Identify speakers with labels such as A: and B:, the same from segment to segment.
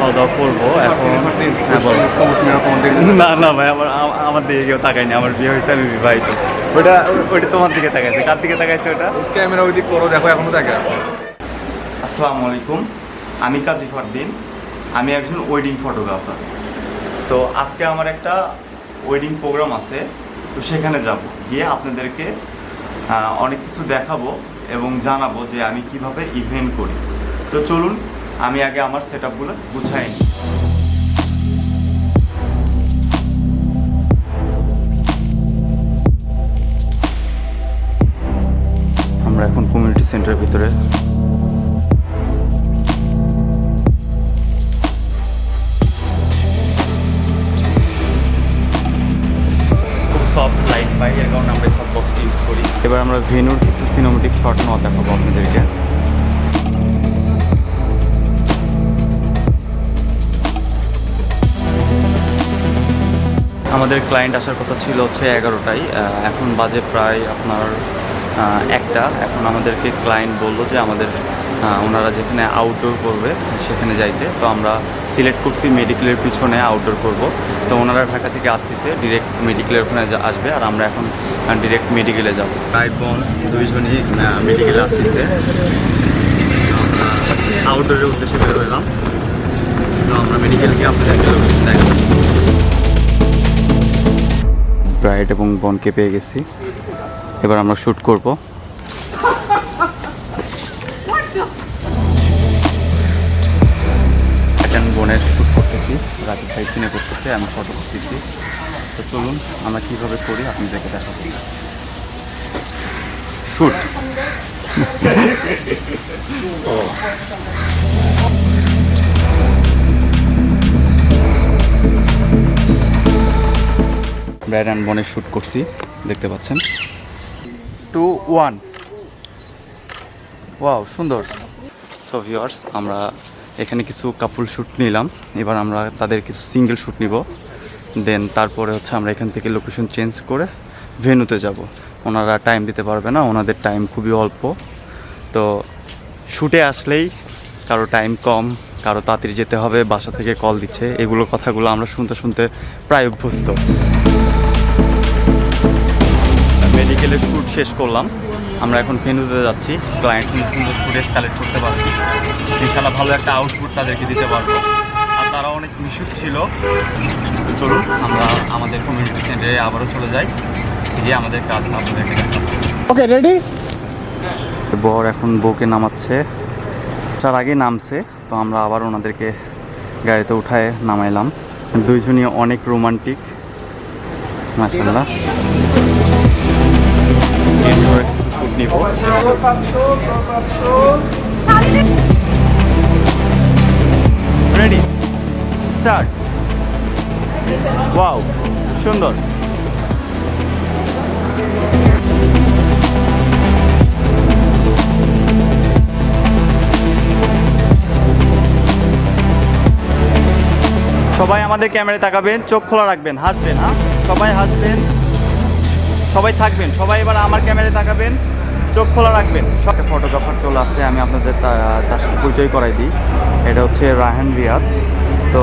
A: খাওয়া দাওয়া করবো এখন। না না ভাই, আমার দিকে কেউ তাকায়নি, আমার বিয়ে হয়েছে, আমি বিবাহিত। ওটা ওইটা তোমার দিকে তাকাইছে, কার দিকে তাকাইছে ওটা?
B: ক্যামেরা ওই দিক করো, দেখো এখনো দেখা আছে।
A: আসসালামু আলাইকুম, আমি কাজী ফারদিন, আমি একজন ওয়েডিং ফটোগ্রাফার। তো আজকে আমার একটা ওয়েডিং প্রোগ্রাম আছে, তো সেখানে যাব, গিয়ে আপনাদেরকে অনেক কিছু দেখাবো এবং জানাবো যে আমি কিভাবে ইভেন্ট করি। তো চলুন আমি আগে আমার সেট আপগুলো গুছাই নিই। আমরা এখন কমিউনিটি সেন্টারের ভিতরে। সফট লাইট পাই, এর কারণে আমরা সব বক্সটি ইউজ করি। এবার আমরা ভেনুর কিছু সিনেমেটিক শট নেওয়া দেখাবো আপনাদেরকে। আমাদের ক্লায়েন্ট আসার কথা ছিল হচ্ছে 11টায়, এখন বাজে প্রায় আপনার 1টা। এখন আমাদেরকে ক্লায়েন্ট বললো যে আমাদের ওনারা যেখানে আউটডোর করবে সেখানে যাইতে। তো আমরা সিলেক্ট করছি মেডিকেলের পিছনে আউটডোর করব। তো ওনারা ঢাকা থেকে আসতেছে, ডিরেক্ট মেডিকেলের ওখানে আসবে, আর আমরা এখন ডিরেক্ট মেডিকেলে যাব। ভাই বোন দুইজনই মেডিকেলে আসতেছে, আউটডোরের উদ্দেশ্যে বের হইলাম। তো আমরা মেডিকেলকে আপনাদের দেখাবো। ব্রাইড এবং বোনকে পেয়ে গেছি, এবার আমরা শ্যুট করব। বোনের শ্যুট করতেছি, রাকিব ভাই কিনে করতেছে, আমি ফটো করতেছি। তো চলুন আমরা কীভাবে করি আপনাদেরকে দেখাবো। শ্যুট ব্রাইড অ্যান্ড বোনের শ্যুট করছি, দেখতে পাচ্ছেন। 2, 1, ওয়াও সুন্দর। সো ভিউয়ার্স, আমরা এখানে কিছু কাপল শ্যুট নিলাম, এবার আমরা তাদের কিছু সিঙ্গেল শ্যুট নিব। দেন তারপরে হচ্ছে আমরা এখান থেকে লোকেশন চেঞ্জ করে ভেন্যুতে যাব। ওনারা টাইম দিতে পারবে না, ওনাদের টাইম খুবই অল্প। তো শ্যুটে আসলেই কারো টাইম কম, কারো তাড়াতাড়ি যেতে হবে, বাসা থেকে কল দিচ্ছে, এগুলো কথাগুলো আমরা শুনতে শুনতে প্রায় অভ্যস্ত। মেডিকেলের শ্যুট শেষ করলাম, আমরা এখন ভেন্যুতে যাচ্ছি। ক্লায়েন্ট সুন্দর ফুটেজ কালেক্ট করতে পারবো, ইনশাআল্লাহ ভালো একটা আউটপুট তাদেরকে দিতে পারবো। আর তারা অনেক মিশুক ছিল। তো চলুন আমরা আমাদের কমিউনিটি সেন্টারে আবারও চলে যাই, গিয়ে আমাদের কাজ আপনাদেরকে দেখাবো।
C: Okay ready.
A: বর এখন বউকে নামাচ্ছে, তার আগে নামছে। তো আমরা আবার ওনাদেরকে গাড়িতে উঠায় নামাইলাম। দুইজনই অনেক রোমান্টিক, মাশাআল্লাহ। কিছু শ্যুট নিব। Ready, start. ওয়াও সুন্দর। সবাই আমাদের ক্যামেরায় তাকাবেন, চোখ খোলা রাখবেন, হাসবেন। হ্যাঁ সবাই হাসবেন, সবাই থাকবেন, সবাই এবার আমার ক্যামেরায় তাকাবেন, চোখ খোলা রাখবেন। সব ফটোগ্রাফার চলে আসছে, আমি আপনাদের তার সাথে পরিচয় করাই দিই। এটা হচ্ছে রায়হান রিয়াদ। তো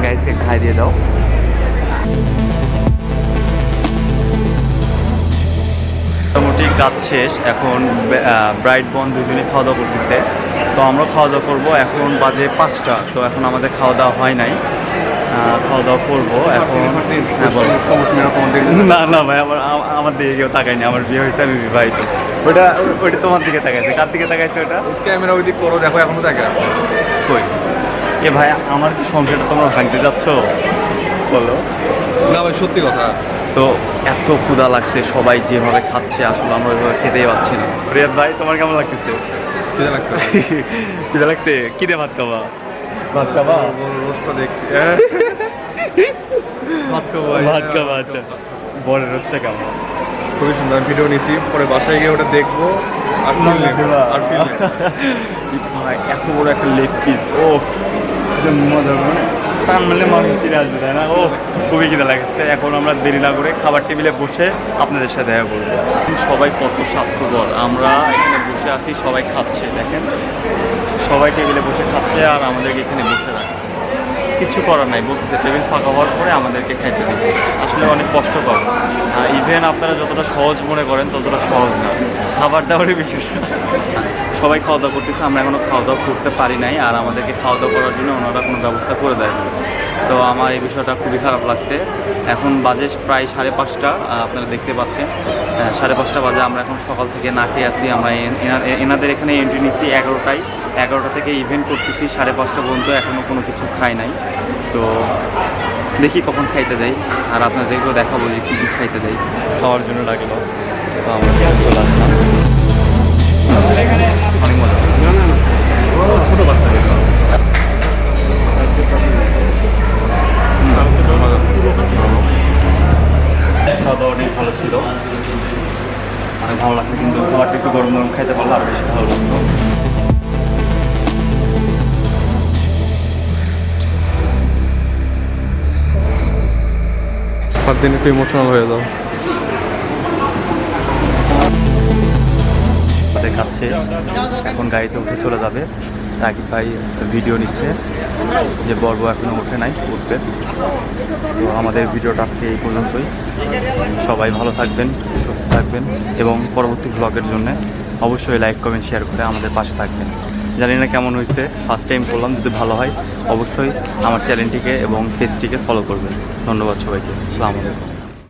A: গাইসকে খাই দিয়ে দাও। মোটামুটি কাজ শেষ, এখন ব্রাইড বোন দুজনেই খাওয়া দাওয়া করতেছে। তো আমরা খাওয়া দাওয়া করবো, এখন বাজে 5টা। তো এখন আমাদের খাওয়া দাওয়া হয় নাই, খাওয়া দাওয়া করবো এখন। না না ভাই, আমার দিকে কেউ তাকায়নি, আমার বিয়ে হয়েছে, আমি বিবাহিত। ওটা ওইটা তোমার দিকে তাকাইছে, কার দিকে তাকাইছে ওটা?
B: ক্যামেরা ওই দিক করো, দেখো এখনো দেখা আছে।
A: কই এ ভাই, আমার কি সংসারটা তোমরা ভাঙতে যাচ্ছ বলো?
B: না ভাই সত্যি কথা।
A: তো এত ক্ষুধা লাগছে, সবাই যেভাবে খাচ্ছে আসলে আমরা ওইভাবে খেতেই পাচ্ছি না। রিয়াদ ভাই তোমার কেমন লাগতেছে?
B: খিদে লাগছে।
A: খিদে লাগতে? কি দিয়ে ভাত খাবা? ভাত খাবা?
B: রোজটা দেখছি।
A: ভাত খাবা। আচ্ছা, বড় রোস্টটা কেমন?
B: খুবই সুন্দর, ভিডিও নিছি, পরে বাসায় গিয়ে ওটা দেখবো আর ফিল নেব।
A: ভাই এত বড় একটা লেগ পিস, ও মজা, মানে টান মারলে মানুষ ছিঁড়ে আসবে, তাই না? ও খুবই খিদে লাগছে। এখন আমরা দেরি না করে খাবার টেবিলে বসে আপনাদের সাথে দেখা করবো। সবাই কত স্বার্থপর, আমরা এখানে বসে আছি, সবাই খাচ্ছে, দেখেন সবাই টেবিলে বসে খাচ্ছে আর আমাদেরকে এখানে বসে রাখছে। কিছু করার নাই, বলতেছে টেবিল ফাঁকা হওয়ার পরে আমাদেরকে খাইতে দিবে। আসলে অনেক কষ্টকর। ইভেন আপনারা যতটা সহজ মনে করেন ততটা সহজ না, খাবার দাবারের বিষয়টা। সবাই খাওয়া দাওয়া করতেছে, আমরা এখনও খাওয়া দাওয়া করতে পারি নাই, আর আমাদেরকে খাওয়া দাওয়া করার জন্য ওনারা কোনো ব্যবস্থা করে দেয় না। তো আমার এই বিষয়টা খুবই খারাপ লাগছে। এখন বাজে প্রায় 5:30, আপনারা দেখতে পাচ্ছেন 5:30 বাজে। আমরা এখন সকাল থেকে না খেয়ে আসি। আমরা এনাদের এখানে এন্ট্রি নিচ্ছি 11টায়, 11টা থেকে ইভেন্ট করতেছি 5:30 পর্যন্ত, এখনও কোনো কিছু খাই নাই। তো দেখি কখন খাইতে দেয়, আর আপনাদেরকেও দেখাবো যে কী কী খাইতে দেয়। খাওয়ার জন্য লাগলো, তো আমরা চলে আসলাম। অনেক মজা, ছোটো বাচ্চাদের খাওয়া দাওয়া অনেক ভালো ছিল, অনেক ভালো লাগছে। কিন্তু খাবারটা একটু গরম গরম খাইতে পারলে আরও বেশি ভালো লাগতো।
B: সাত দিন একটু ইমোশনাল হয়ে যাও।
A: আমাদের কাজ শেষ, এখন গাড়িতে উঠে চলে যাবে। রাকিব ভাই ভিডিও নিচ্ছে, যে বর্ব এখনও ওঠে নাই, উঠবে। তো আমাদের ভিডিওটা আজকে এই পর্যন্তই। সবাই ভালো থাকবেন, সুস্থ থাকবেন, এবং পরবর্তী ভ্লগের জন্য অবশ্যই লাইক কমেন্ট শেয়ার করে আমাদের পাশে থাকবেন। জানি না কেমন হয়েছে, ফার্স্ট টাইম করলাম, যদি ভালো হয় অবশ্যই আমার চ্যানেলটিকে এবং পেজটিকে ফলো করবেন। ধন্যবাদ সবাইকে, আসসালামু আলাইকুম।